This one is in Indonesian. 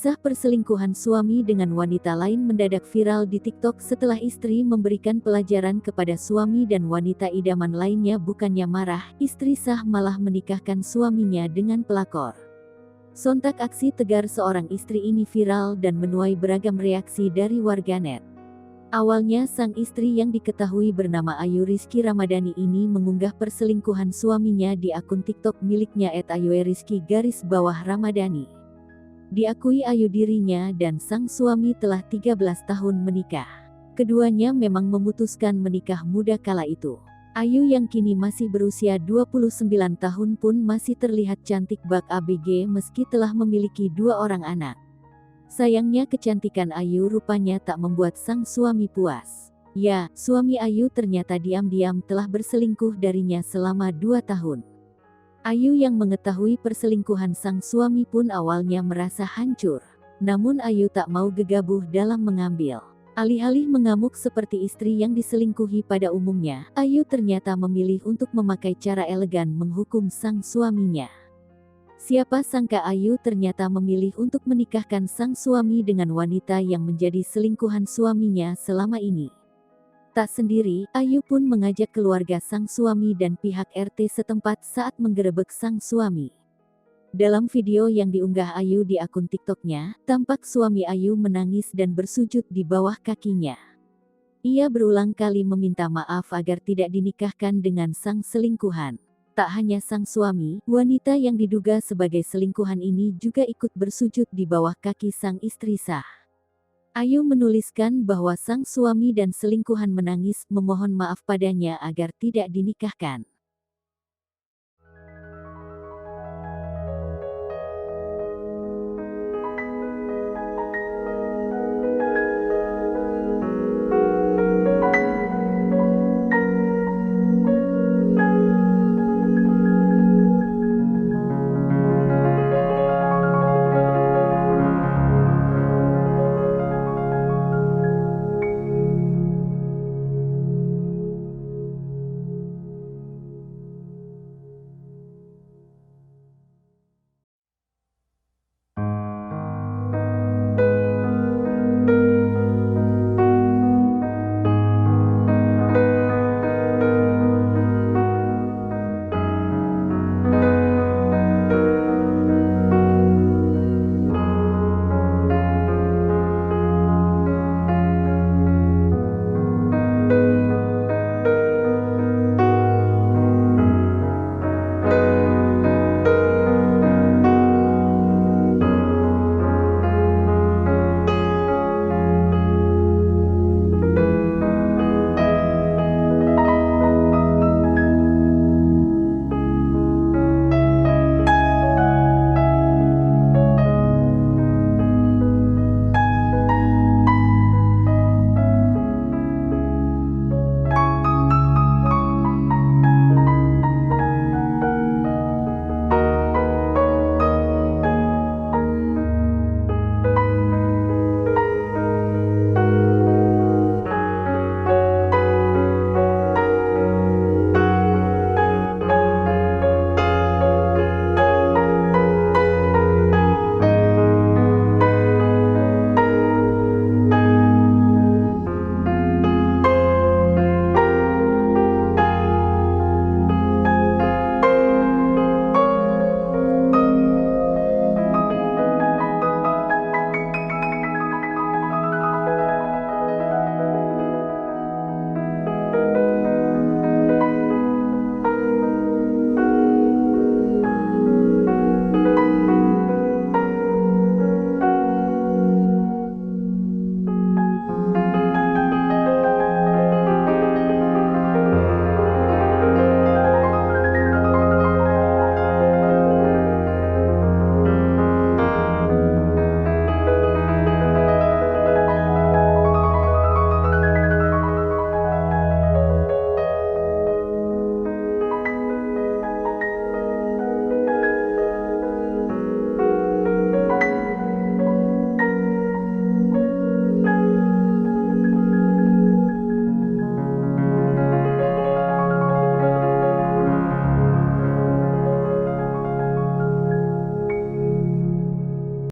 Kisah perselingkuhan suami dengan wanita lain mendadak viral di TikTok setelah istri memberikan pelajaran kepada suami dan wanita idaman lainnya. Bukannya marah, istri sah malah menikahkan suaminya dengan pelakor. Sontak aksi tegar seorang istri ini viral dan menuai beragam reaksi dari warganet. Awalnya sang istri yang diketahui bernama Ayu Rizky Ramadhani ini mengunggah perselingkuhan suaminya di akun TikTok miliknya @ayuerizky_Ramadhani. Diakui Ayu dirinya dan sang suami telah 13 tahun menikah. Keduanya memang memutuskan menikah muda kala itu. Ayu yang kini masih berusia 29 tahun pun masih terlihat cantik bak ABG meski telah memiliki 2 orang anak. Sayangnya kecantikan Ayu rupanya tak membuat sang suami puas. Ya, suami Ayu ternyata diam-diam telah berselingkuh darinya selama 2 tahun. Ayu yang mengetahui perselingkuhan sang suami pun awalnya merasa hancur. Namun Ayu tak mau gegabah dalam mengambil. Alih-alih mengamuk seperti istri yang diselingkuhi pada umumnya, Ayu ternyata memilih untuk memakai cara elegan menghukum sang suaminya. Siapa sangka Ayu ternyata memilih untuk menikahkan sang suami dengan wanita yang menjadi selingkuhan suaminya selama ini. Tak sendiri, Ayu pun mengajak keluarga sang suami dan pihak RT setempat saat menggerebek sang suami. Dalam video yang diunggah Ayu di akun TikToknya, tampak suami Ayu menangis dan bersujud di bawah kakinya. Ia berulang kali meminta maaf agar tidak dinikahkan dengan sang selingkuhan. Tak hanya sang suami, wanita yang diduga sebagai selingkuhan ini juga ikut bersujud di bawah kaki sang istri sah. Ayu menuliskan bahwa sang suami dan selingkuhan menangis memohon maaf padanya agar tidak dinikahkan.